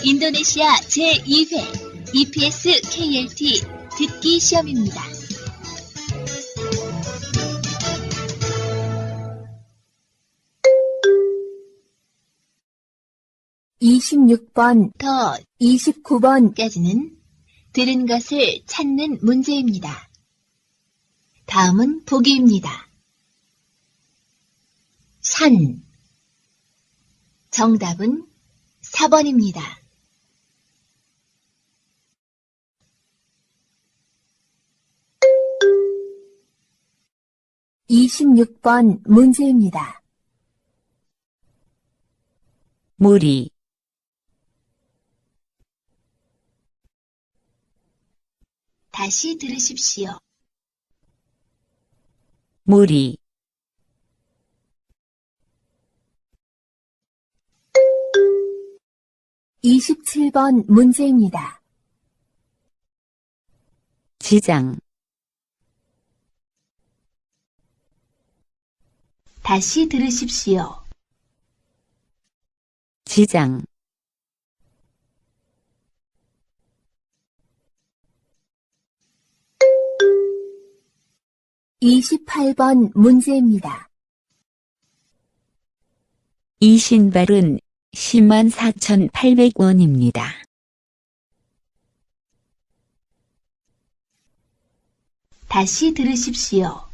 인도네시아 제2회 EPS KLT 듣기 시험입니다. (26번) 29번까지는 들은 것을 찾는 문제입니다. 다음은 보기입니다. 산. 정답은 4번입니다. (26번) 문제입니다. 무리, 다시 들으십시오. 무리, (27번) 문제입니다. 지장, 다시 들으십시오. 지장, (28번) 문제입니다. 이 신발은 104,800원입니다. 다시 들으십시오.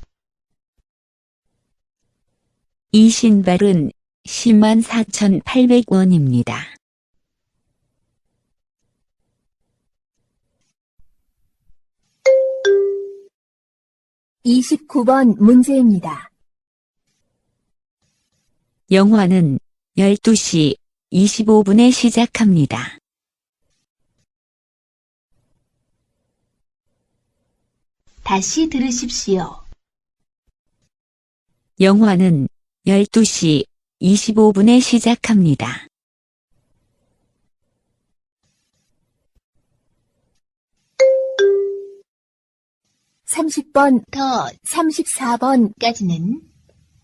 이 신발은 104,800원입니다. (29번) 문제입니다. 영화는 12시 25분에 시작합니다. 다시 들으십시오. 영화는 12시 25분에 시작합니다. (30번) 34번까지는 34번까지는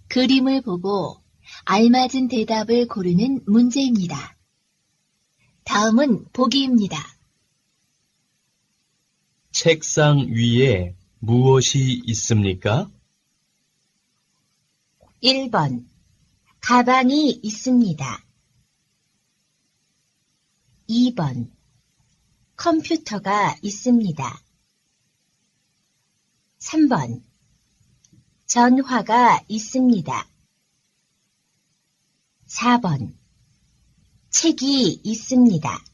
그림을 보고 알맞은 대답을 고르는 문제입니다. 다음은 보기입니다. 책상 위에 무엇이 있습니까? 1번. 가방이 있습니다. 2번. 컴퓨터가 있습니다. 3번. 전화가 있습니다. 4번. 책이 있습니다.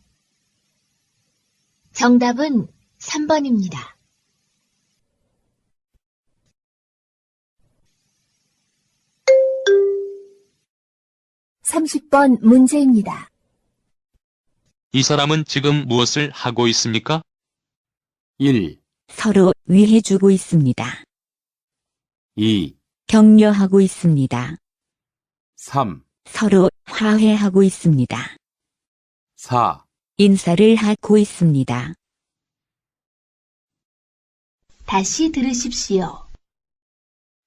정답은 3번입니다. (30번) 문제입니다. 이 사람은 지금 무엇을 하고 있습니까? 1, 서로 위해주고 있습니다. 2, 격려하고 있습니다. 3, 서로 화해하고 있습니다. 4, 인사를 하고 있습니다. 다시 들으십시오.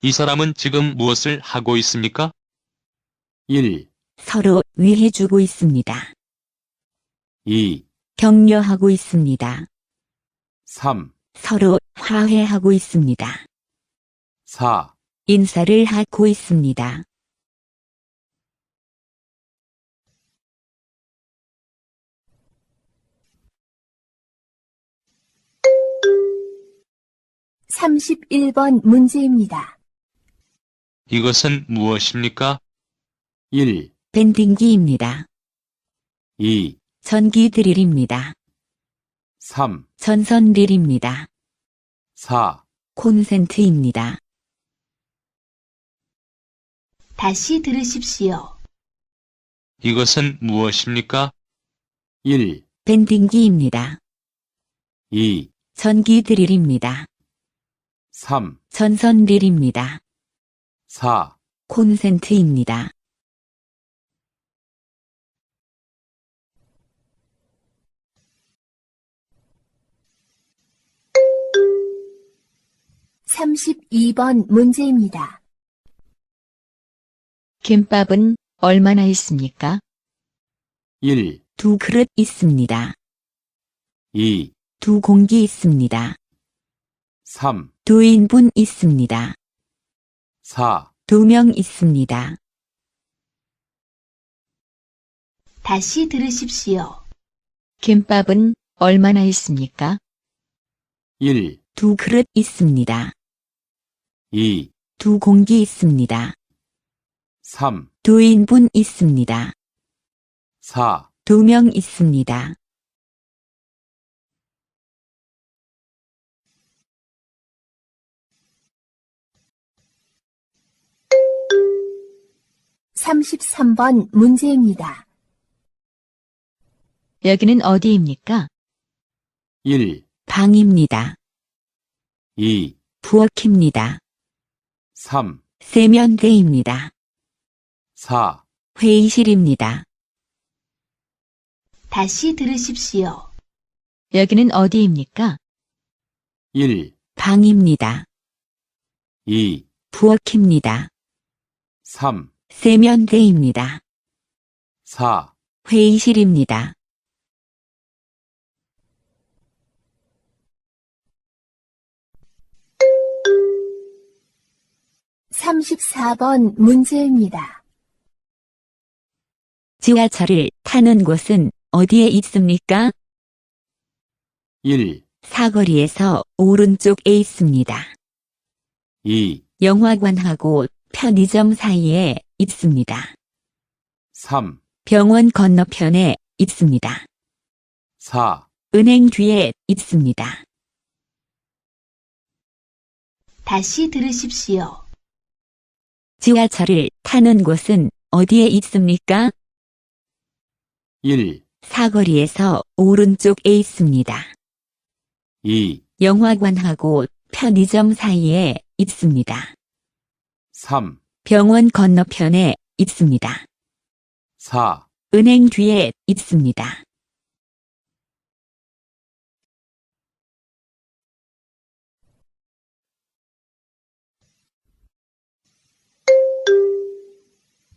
이 사람은 지금 무엇을 하고 있습니까? 1, 서로 위해주고 있습니다. 2, 격려하고 있습니다. 3, 서로 화해하고 있습니다. 4, 인사를 하고 있습니다. (31번) 문제입니다. 이것은 무엇입니까? 1, 밴딩기입니다. 2, 전기 드릴입니다. 3, 전선 릴입니다. 4, 콘센트입니다. 다시 들으십시오. 이것은 무엇입니까? 1, 밴딩기입니다. 2, 전기 드릴입니다. 3, 전선 릴입니다. 4, 콘센트입니다. (32번) 문제입니다. 김밥은 얼마나 있습니까? 1, 두 그릇 있습니다. 2, 두 공기 있습니다. 3, 두 인분 있습니다. 4, 두 명 있습니다. 다시 들으십시오. 김밥은 얼마나 있습니까? 1, 두 그릇 있습니다. 2, 두 공기 있습니다. 3, 두 인분 있습니다. 4, 두 명 있습니다. 삼십삼 번 문제입니다. 여기는 어디입니까? 1, 방입니다. 2, 부엌입니다. 3, 세면대입니다. 4, 회의실입니다. 다시 들으십시오. 여기는 어디입니까? 1, 방입니다. 2, 부엌입니다. 3, 세면대입니다. 4, 회의실입니다. 삼십사 번 문제입니다. 지하철을 타는 곳은 어디에 있습니까? 1, 사거리에서 오른쪽에 있습니다. 2, 영화관하고 편의점 사이에 있습니다. 3, 병원 건너편에 있습니다. 4, 은행 뒤에 있습니다. 다시 들으십시오. 지하철을 타는 곳은 어디에 있습니까? 1, 사거리에서 오른쪽에 있습니다. 2, 영화관하고 편의점 사이에 있습니다. 3, 병원 건너편에 있습니다. 4, 은행 뒤에 있습니다.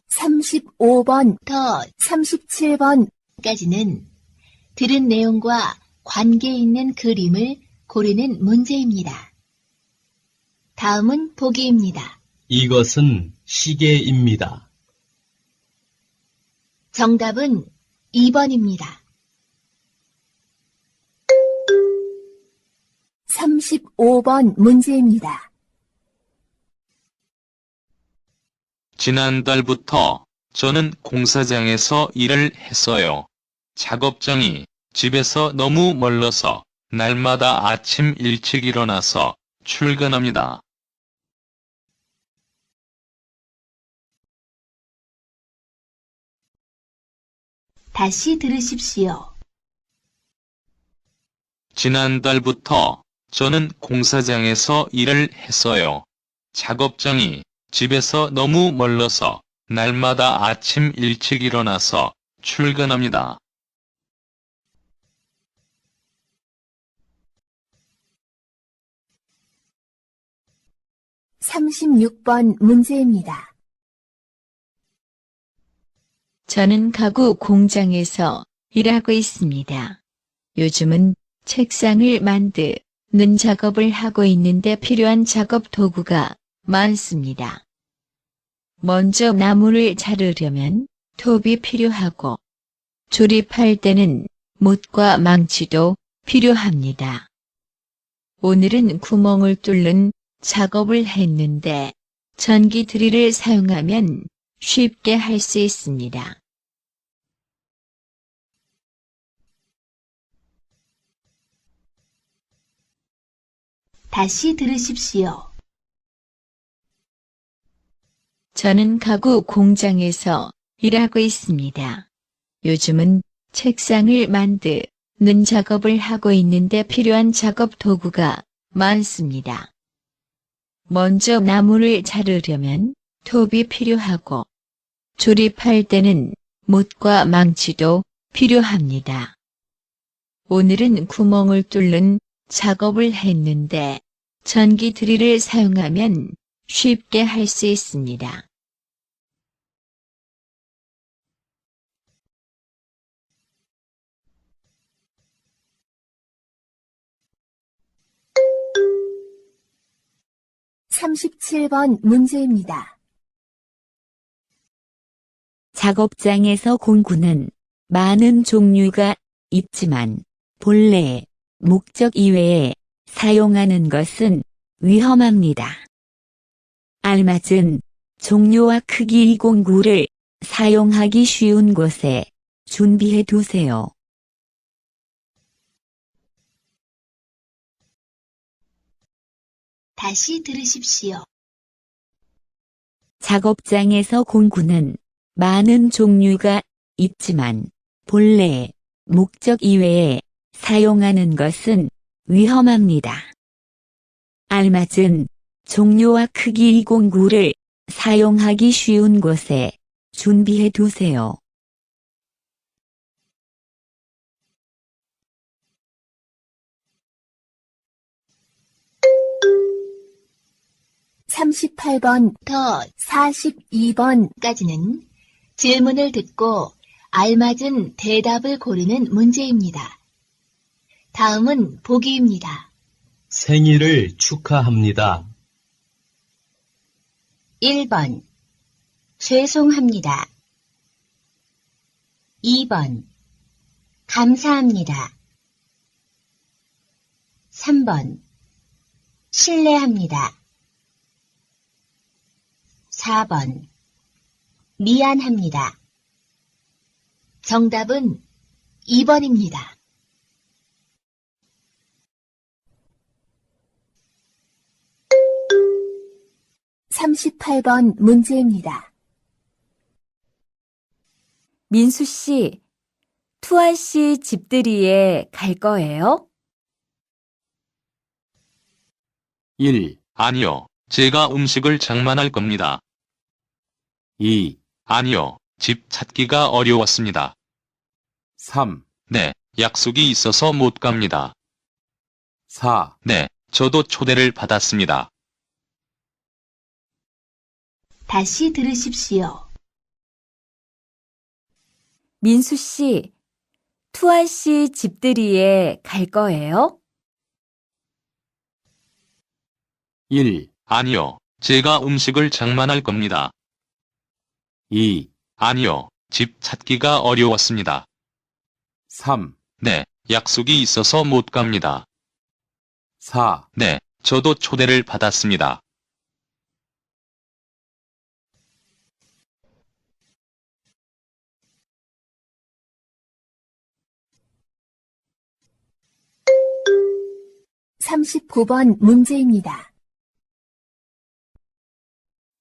삼십오 번, 더 삼십칠 번, 까지는 들은 내용과 관계 있는 그림을 고르는 문제입니다. 다음은 보기입니다. 이것은 시계입니다. 정답은 2번입니다. 삼십오 번 문제입니다. 지난달부터 저는 공사장에서 일을 했어요. 작업장이 집에서 너무 멀어서 날마다 아침 일찍 일어나서 출근합니다. 다시 들으십시오. 지난달부터 저는 공사장에서 일을 했어요. 작업장이 집에서 너무 멀어서 날마다 아침 일찍 일어나서 출근합니다. 삼십육 번 문제입니다. 저는 가구 공장에서 일하고 있습니다. 요즘은 책상을 만드는 작업을 하고 있는데 필요한 작업 도구가 많습니다. 먼저 나무를 자르려면 톱이 필요하고 조립할 때는 못과 망치도 필요합니다. 오늘은 구멍을 뚫는 작업을 했는데 전기 드릴을 사용하면 쉽게 할 수 있습니다. 다시 들으십시오. 저는 가구 공장에서 일하고 있습니다. 요즘은 책상을 만드는 작업을 하고 있는데 필요한 작업 도구가 많습니다. 먼저 나무를 자르려면 톱이 필요하고 조립할 때는 못과 망치도 필요합니다. 오늘은 구멍을 뚫는 작업을 했는데 전기 드릴을 사용하면 쉽게 할 수 있습니다. 37번 문제입니다. 작업장에서 공구는 많은 종류가 있지만 본래 목적 이외에 사용하는 것은 위험합니다. 알맞은 종류와 크기의 공구를 사용하기 쉬운 곳에 준비해 두세요. 다시 들으십시오. 작업장에서 공구는 많은 종류가 있지만 본래 목적 이외에 사용하는 것은 위험합니다. 알맞은 종류와 크기의 공구를 사용하기 쉬운 곳에 준비해 두세요. (38번) 더 (42번) 까지는 질문을 듣고 알맞은 대답을 고르는 문제입니다. 다음은 보기입니다. 생일을 축하합니다. 1번 죄송합니다. 2번 감사합니다. 3번 실례합니다. 4번 미안합니다. 정답은 2번입니다. (38번) 문제입니다. 민수 씨, 투안 씨 집들이에 갈 거예요? 1, 아니요. 제가 음식을 장만할 겁니다. 2, 아니요. 집 찾기가 어려웠습니다. 3, 네, 약속이 있어서 못 갑니다. 4, 네, 저도 초대를 받았습니다. 다시 들으십시오. 민수 씨, 투안 씨 집들이에 갈 거예요? 1, 아니요. 제가 음식을 장만할 겁니다. 2, 아니요. 집 찾기가 어려웠습니다. 3, 네, 약속이 있어서 못 갑니다. 4, 네, 저도 초대를 받았습니다. (39번) 문제입니다.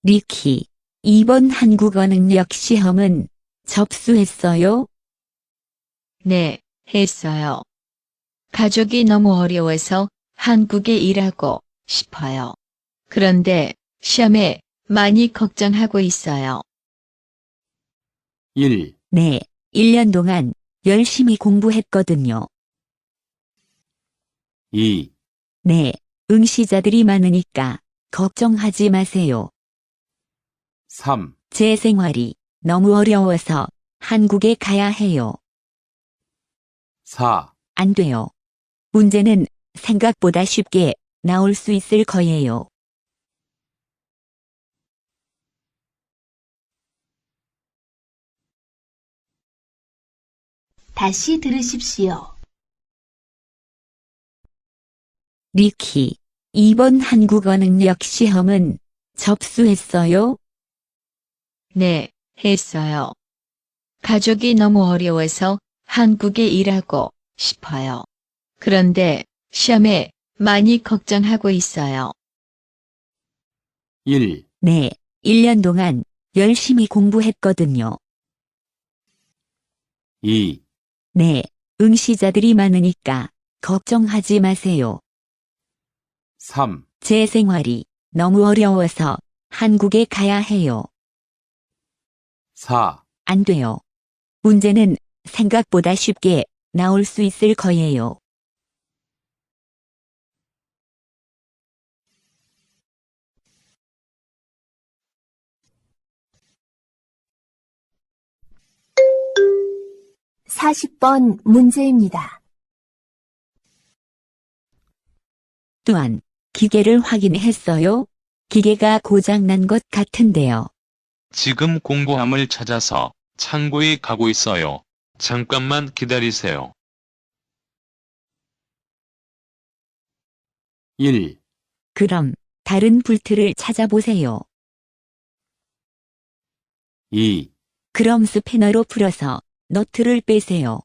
리키, 이번 한국어 능력 시험은 접수했어요? 네, 했어요. 가족이 너무 어려워서 한국에 일하고 싶어요. 그런데 시험에 많이 걱정하고 있어요. 1, 네, 1년 동안 열심히 공부했거든요. 2, 네, 응시자들이 많으니까 걱정하지 마세요. 3, 제 생활이 너무 어려워서 한국에 가야 해요. 4, 안 돼요. 문제는 생각보다 쉽게 나올 수 있을 거예요. 다시 들으십시오. 리키, 이번 한국어 능력 시험은 접수했어요? 네, 했어요. 가족이 너무 어려워서 한국에 일하고 싶어요. 그런데 시험에 많이 걱정하고 있어요. 1, 네, 1년 동안 열심히 공부했거든요. 2, 네, 응시자들이 많으니까 걱정하지 마세요. 3, 제 생활이 너무 어려워서 한국에 가야 해요. 4, 안 돼요. 문제는 생각보다 쉽게 나올 수 있을 거예요. (40번) 문제입니다. 또한 기계를 확인했어요? 기계가 고장난 것 같은데요. 지금 공구함을 찾아서 창고에 가고 있어요. 잠깐만 기다리세요. 1, 그럼 다른 볼트를 찾아보세요. 2, 그럼 스패너로 풀어서 너트를 빼세요.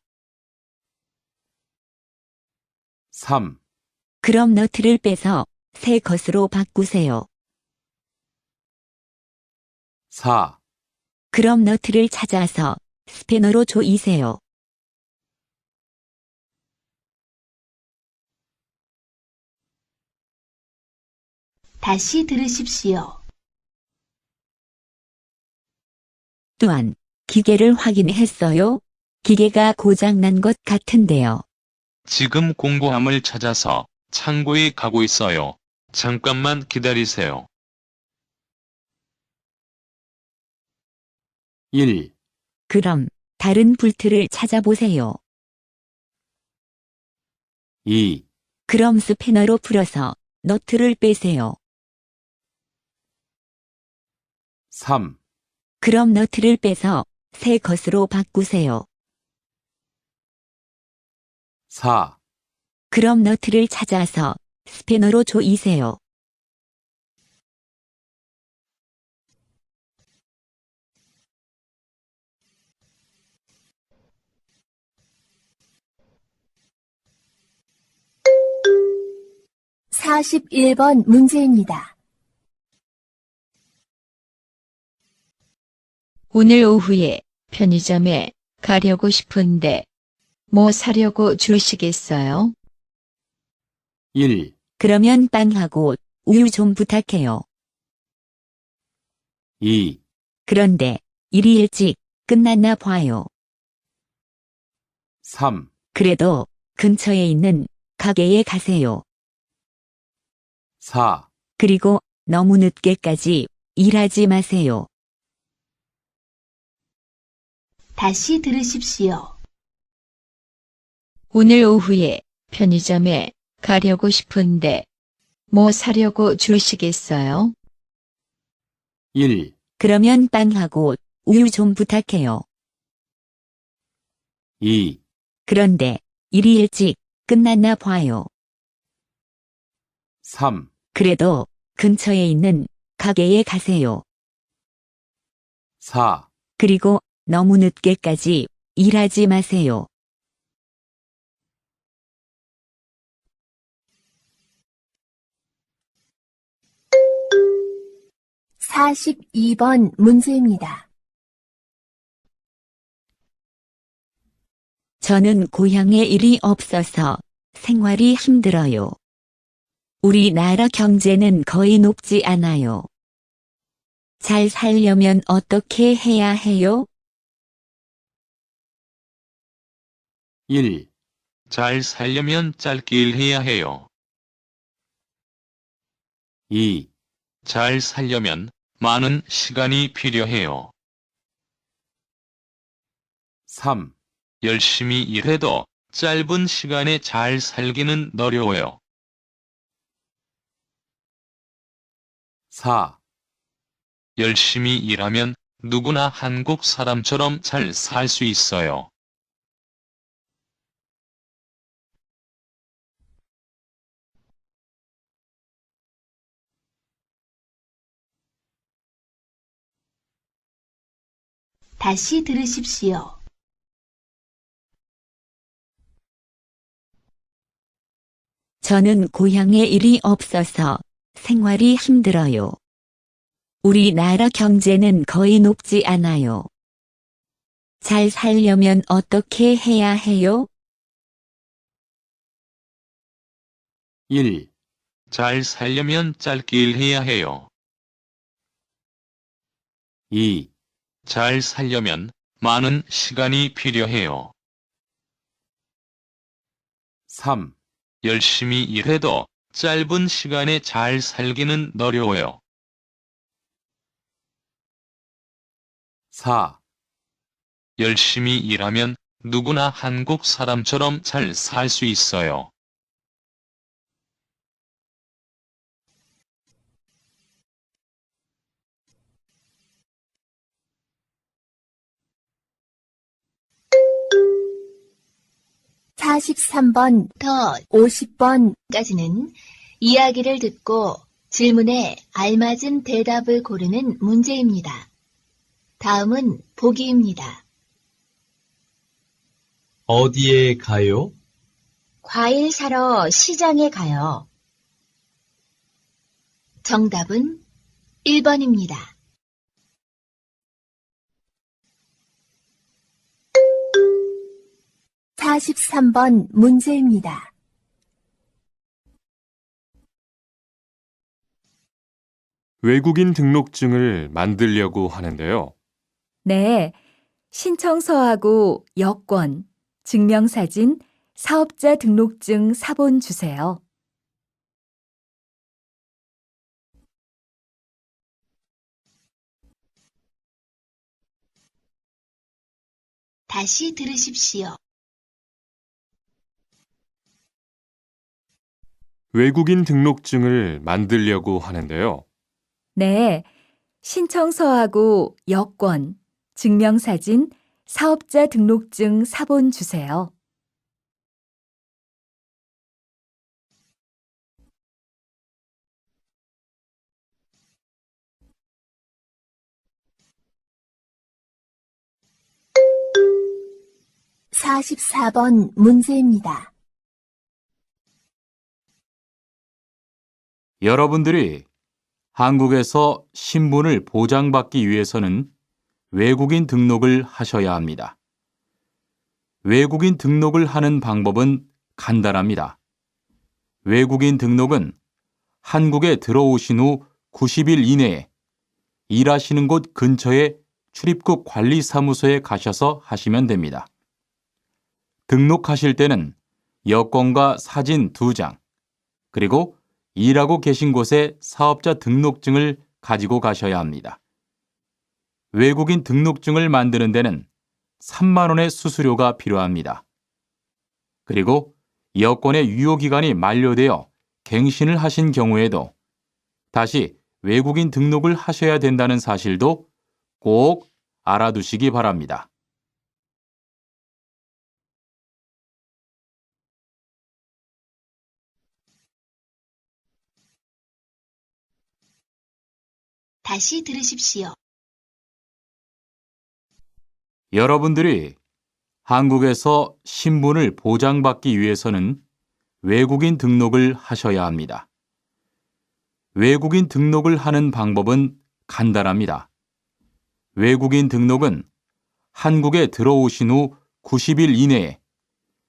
3, 그럼 너트를 빼서 새 것으로 바꾸세요. 4, 그럼 너트를 찾아서 스패너로 조이세요. 다시 들으십시오. 또한 기계를 확인했어요? 기계가 고장난 것 같은데요. 지금 공구함을 찾아서 창고에 가고 있어요. 잠깐만 기다리세요. 1, 그럼 다른 볼트를 찾아보세요. 2, 그럼 스패너로 풀어서 너트를 빼세요. 3, 그럼 너트를 빼서 새 것으로 바꾸세요. 4, 그럼 너트를 찾아서 스패너로 조이세요. 사십일 번 문제입니다. 오늘 오후에 편의점에 가려고 싶은데 뭐 사려고 주시겠어요? 1, 그러면 빵하고 우유 좀 부탁해요. 2, 그런데 일이 일찍 끝났나 봐요. 3, 그래도 근처에 있는 가게에 가세요. 4, 그리고 너무 늦게까지 일하지 마세요. 다시 들으십시오. 오늘 오후에 편의점에 가려고 싶은데 뭐 사려고 주시겠어요? 1, 그러면 빵하고 우유 좀 부탁해요. 2, 그런데 일이 일찍 끝났나 봐요. 3, 그래도 근처에 있는 가게에 가세요. 4, 그리고 너무 늦게까지 일하지 마세요. 사십이 번 문제입니다. 저는 고향에 일이 없어서 생활이 힘들어요. 우리나라 경제는 거의 높지 않아요. 잘 살려면 어떻게 해야 해요? 1, 잘 살려면 짧게 일해야 해요. 2, 잘 살려면 많은 시간이 필요해요. 3, 열심히 일해도 짧은 시간에 잘 살기는 어려워요. 4, 열심히 일하면 누구나 한국 사람처럼 잘 살 수 있어요. 다시 들으십시오. 저는 고향에 일이 없어서 생활이 힘들어요. 우리나라 경제는 거의 높지 않아요. 잘 살려면 어떻게 해야 해요? 1, 잘 살려면 짧게 일해야 해요. 2, 잘 살려면 많은 시간이 필요해요. 3, 열심히 일해도 짧은 시간에 잘 살기는 어려워요. 4, 열심히 일하면 누구나 한국 사람처럼 잘 살 수 있어요. 43번, 더 50번, 까지는 이야기를 듣고 질문에 알맞은 대답을 고르는 문제입니다. 다음은 보기입니다. 어디에 가요? 과일 사러 시장에 가요. 정답은 1번입니다. 43번 문제입니다. 외국인 등록증을 만들려고 하는데요. 네. 신청서하고 여권, 증명사진, 사업자 등록증 사본 주세요. 다시 들으십시오. 외국인 등록증을 만들려고 하는데요. 네. 신청서하고 여권, 증명사진, 사업자 등록증 사본 주세요. 사십사 번 문제입니다. 여러분들이 한국에서 신분을 보장받기 위해서는 외국인 등록을 하셔야 합니다. 외국인 등록을 하는 방법은 간단합니다. 외국인 등록은 한국에 들어오신 후 90일 이내에 일하시는 곳 근처의 출입국 관리사무소에 가셔서 하시면 됩니다. 등록하실 때는 여권과 사진 2장, 그리고 일하고 계신 곳의 사업자 등록증을 가지고 가셔야 합니다. 외국인 등록증을 만드는 데는 3만 원의 수수료가 필요합니다. 그리고 여권의 유효기간이 만료되어 갱신을 하신 경우에도 다시 외국인 등록을 하셔야 된다는 사실도 꼭 알아두시기 바랍니다. 다시 들으십시오. 여러분들이 한국에서 신분을 보장받기 위해서는 외국인 등록을 하셔야 합니다. 외국인 등록을 하는 방법은 간단합니다. 외국인 등록은 한국에 들어오신 후 90일 이내에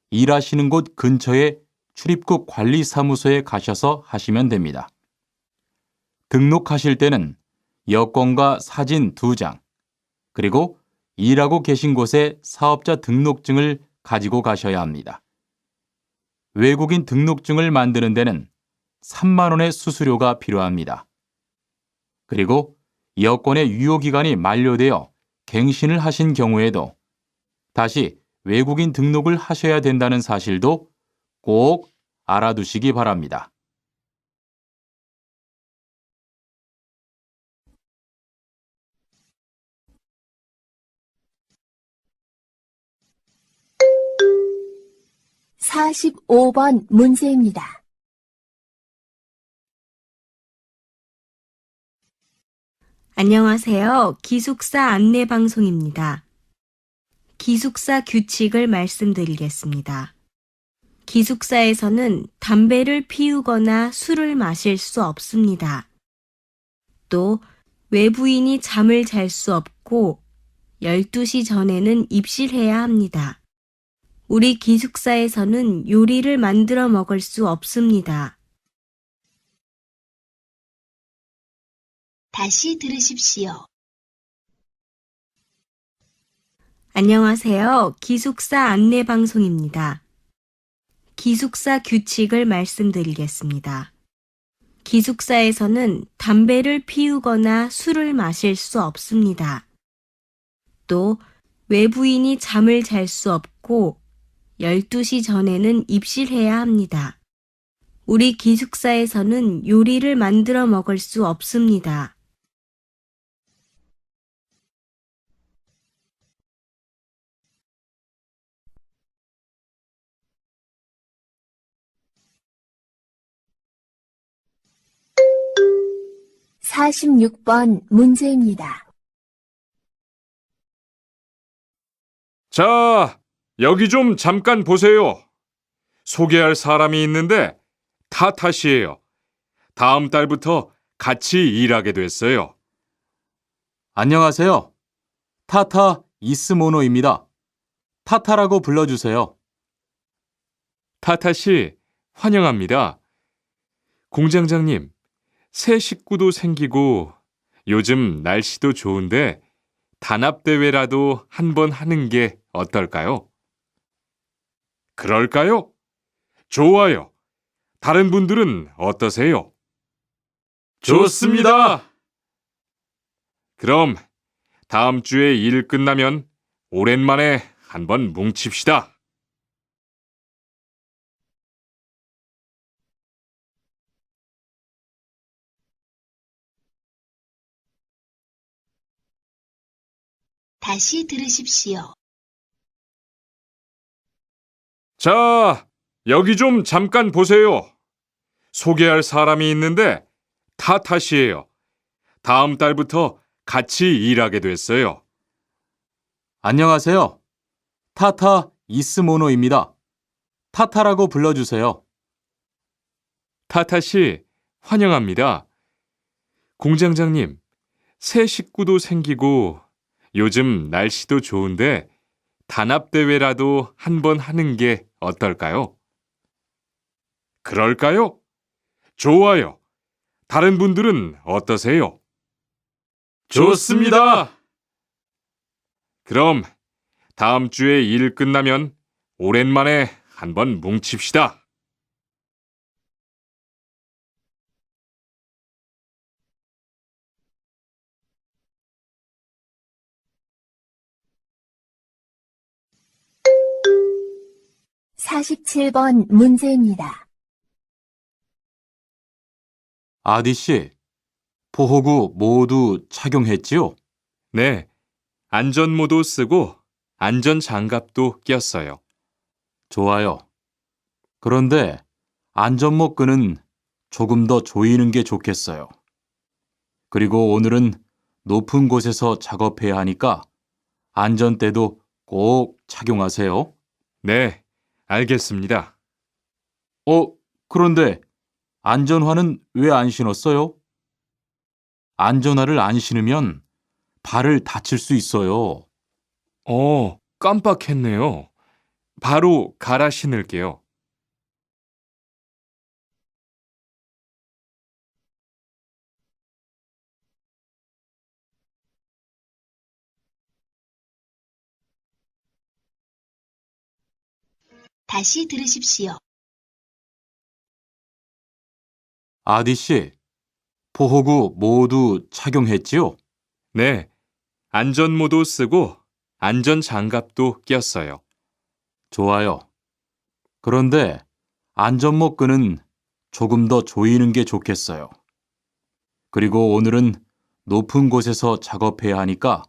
일하시는 곳 근처의 출입국 관리사무소에 가셔서 하시면 됩니다. 등록하실 때는 여권과 사진 2장, 그리고 일하고 계신 곳의 사업자 등록증을 가지고 가셔야 합니다. 외국인 등록증을 만드는 데는 3만 원의 수수료가 필요합니다. 그리고 여권의 유효기간이 만료되어 갱신을 하신 경우에도 다시 외국인 등록을 하셔야 된다는 사실도 꼭 알아두시기 바랍니다. 사십오 번 문제입니다. 안녕하세요. 기숙사 안내방송입니다. 기숙사 규칙을 말씀드리겠습니다. 기숙사에서는 담배를 피우거나 술을 마실 수 없습니다. 또 외부인이 잠을 잘 수 없고 12시 전에는 입실해야 합니다. 우리 기숙사에서는 요리를 만들어 먹을 수 없습니다. 다시 들으십시오. 안녕하세요. 기숙사 안내방송입니다. 기숙사 규칙을 말씀드리겠습니다. 기숙사에서는 담배를 피우거나 술을 마실 수 없습니다. 또 외부인이 잠을 잘 수 없고 12시 전에는 입실해야 합니다. 우리 기숙사에서는 요리를 만들어 먹을 수 없습니다. 46번 문제입니다. 자, 여기 좀 잠깐 보세요. 소개할 사람이 있는데 다 탓이에요. 다음 달부터 같이 일하게 됐어요. 안녕하세요. 타타 이스모노입니다. 타타라고 불러주세요. 타타 씨, 환영합니다. 공장장님, 새 식구도 생기고 요즘 날씨도 좋은데 단합대회라도 한번 하는 게 어떨까요? 그럴까요? 좋아요. 다른 분들은 어떠세요? 좋습니다. 그럼 다음 주에 일 끝나면 오랜만에 한번 뭉칩시다. 다시 들으십시오. 자, 여기 좀 잠깐 보세요. 소개할 사람이 있는데 다 탓이에요. 다음 달부터 같이 일하게 됐어요. 안녕하세요. 타타 이스모노입니다. 타타라고 불러주세요. 타타 씨, 환영합니다. 공장장님, 새 식구도 생기고 요즘 날씨도 좋은데 단합대회라도 한번 하는 게 어떨까요? 그럴까요? 좋아요. 다른 분들은 어떠세요? 좋습니다. 그럼 다음 주에 일 끝나면 오랜만에 한번 뭉칩시다. 사십칠 번 문제입니다. 아디씨, 보호구 모두 착용했지요? 네, 안전모도 쓰고 안전장갑도 꼈어요. 좋아요. 그런데 안전모 끈은 조금 더 조이는 게 좋겠어요. 그리고 오늘은 높은 곳에서 작업해야 하니까 안전대도 꼭 착용하세요. 네, 알겠습니다. 그런데 안전화는 왜 안 신었어요? 안전화를 안 신으면 발을 다칠 수 있어요. 깜빡했네요. 바로 갈아 신을게요. 다시 들으십시오. 아디씨, 보호구 모두 착용했지요? 네, 안전모도 쓰고 안전장갑도 꼈어요. 좋아요. 그런데 안전모 끈은 조금 더 조이는 게 좋겠어요. 그리고 오늘은 높은 곳에서 작업해야 하니까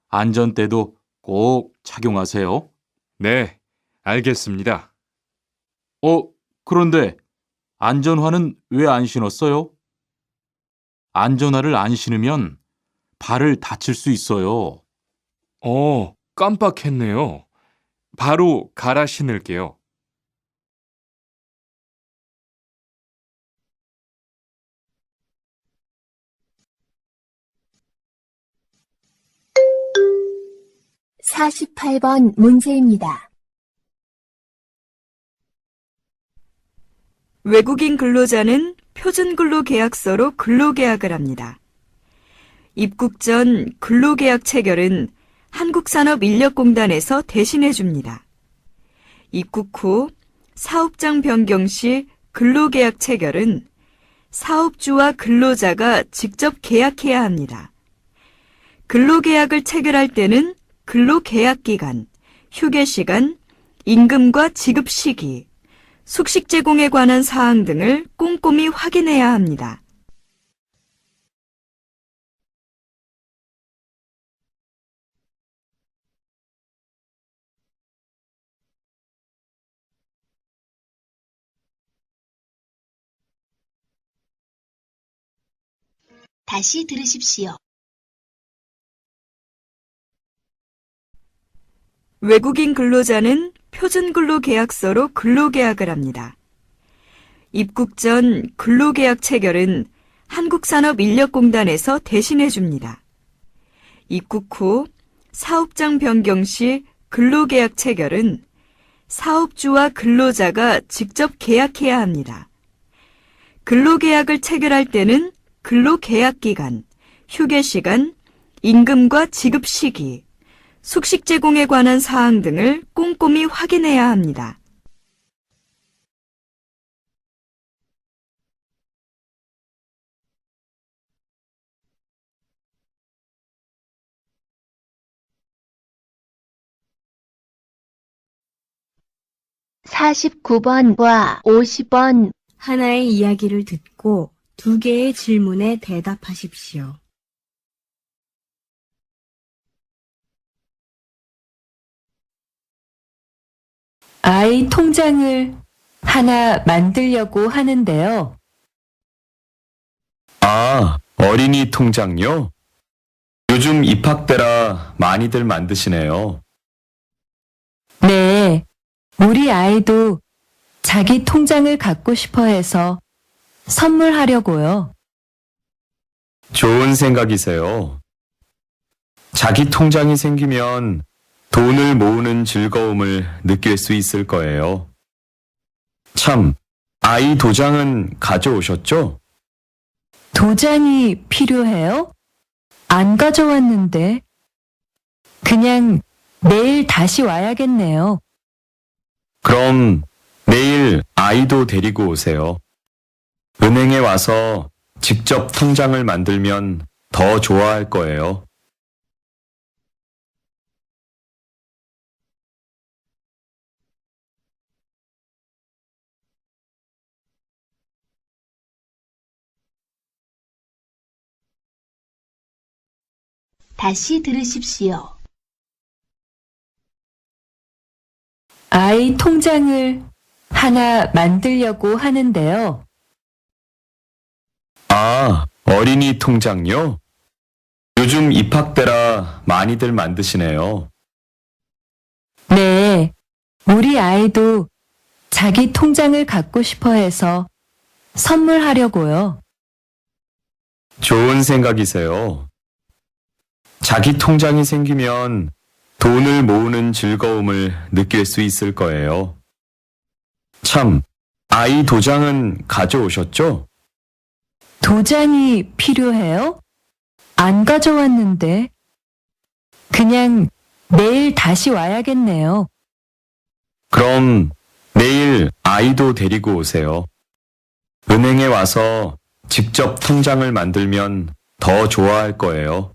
안전대도 꼭 착용하세요. 네, 알겠습니다. 그런데 안전화는 왜 안 신었어요? 안전화를 안 신으면 발을 다칠 수 있어요. 깜빡했네요. 바로 갈아 신을게요. 사십팔 번 문제입니다. 외국인 근로자는 표준근로계약서로 근로계약을 합니다. 입국 전 근로계약 체결은 한국산업인력공단에서 대신해 줍니다. 입국 후 사업장 변경 시 근로계약 체결은 사업주와 근로자가 직접 계약해야 합니다. 근로계약을 체결할 때는 근로계약기간, 휴게시간, 임금과 지급 시기, 숙식 제공에 관한 사항 등을 꼼꼼히 확인해야 합니다. 다시 들으십시오. 외국인 근로자는 표준근로계약서로 근로계약을 합니다. 입국 전 근로계약 체결은 한국산업인력공단에서 대신해 줍니다. 입국 후 사업장 변경 시 근로계약 체결은 사업주와 근로자가 직접 계약해야 합니다. 근로계약을 체결할 때는 근로계약기간, 휴게시간, 임금과 지급 시기, 숙식 제공에 관한 사항 등을 꼼꼼히 확인해야 합니다. (49번과 50번) 하나의 이야기를 듣고 두 개의 질문에 대답하십시오. 아이 통장을 하나 만들려고 하는데요. 아, 어린이 통장요? 요즘 입학 때라 많이들 만드시네요. 네, 우리 아이도 자기 통장을 갖고 싶어 해서 선물하려고요. 좋은 생각이세요. 자기 통장이 생기면 돈을 모으는 즐거움을 느낄 수 있을 거예요. 참, 아이 도장은 가져오셨죠? 도장이 필요해요? 안 가져왔는데. 그냥 내일 다시 와야겠네요. 그럼 내일 아이도 데리고 오세요. 은행에 와서 직접 통장을 만들면 더 좋아할 거예요. 다시 들으십시오. 아이 통장을 하나 만들려고 하는데요. 아, 어린이 통장요? 요즘 입학 때라 많이들 만드시네요. 네, 우리 아이도 자기 통장을 갖고 싶어 해서 선물하려고요. 좋은 생각이세요. 자기 통장이 생기면 돈을 모으는 즐거움을 느낄 수 있을 거예요. 참, 아이 도장은 가져오셨죠? 도장이 필요해요? 안 가져왔는데. 그냥 내일 다시 와야겠네요. 그럼 내일 아이도 데리고 오세요. 은행에 와서 직접 통장을 만들면 더 좋아할 거예요.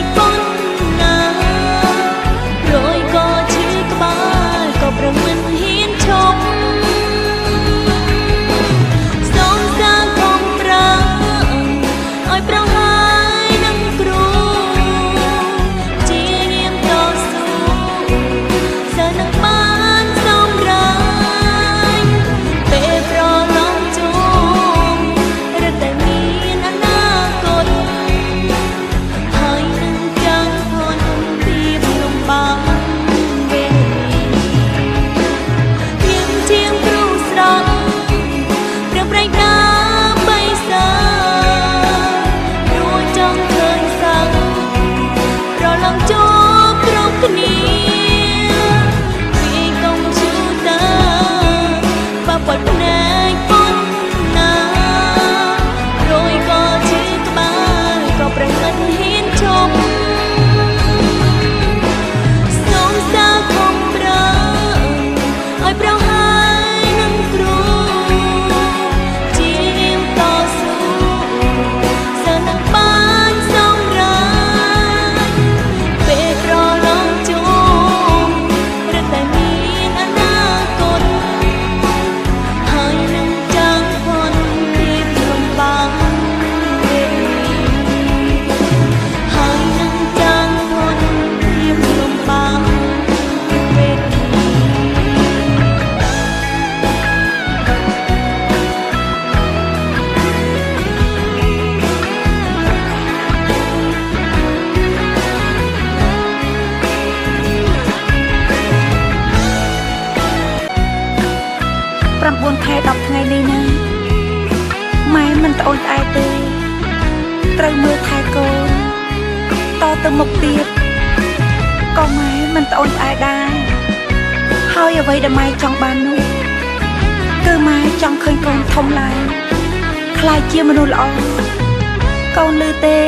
កប៉ុនណារយក៏ឈឺក្បាលក៏ប្រឹងមិនហ៊ានឈប់សូមសាខំប្រាំឲ្យប្រហាយនឹងគ្រូជាយាមតស៊ូសើនឹងបានសម្រេចពេលប្រឡងជុំរត់តែមានអនាគតហើយនឹងចាំផុតពីលំបាកពេលមានជាងគ្រូស្រង់ព្រឹកប្រែងដើម្បីសារួចចង់ឃើញសាំងប្រឡងជោគគ្រប់គ្នាពីកុំព្យូទ័របបិទភ្នែកប៉ុនណារយក៏ឈឺក្បាលក៏ប្រឹងមិនហ៊ានឈប់សូមសាខំប្រាំឲ្យប្រហាយនឹងគ្រូជាយាមតស៊ូសើនឹងបានសម្រេចពេលប្រឡងជុំរត់តែមានអនាគតហើយនឹងចាំផុតពីលំបាកពេលហើយនឹងចាំផុតពីលំបាកពេល 9 ខែ 10 ថ្ងៃនេះណាម៉ែមិនត្អូញត្អែទេត្រូវមើលថែកូនតទៅមុខទៀតក៏ម៉ែមិនត្អូញត្អែដែរហើយអ្វីដែលម៉ែចង់បាននោះគឺម៉ែចង់ឃើញកូនធំឡើងក្លាយជាមនុស្សល្អកូនឮទេ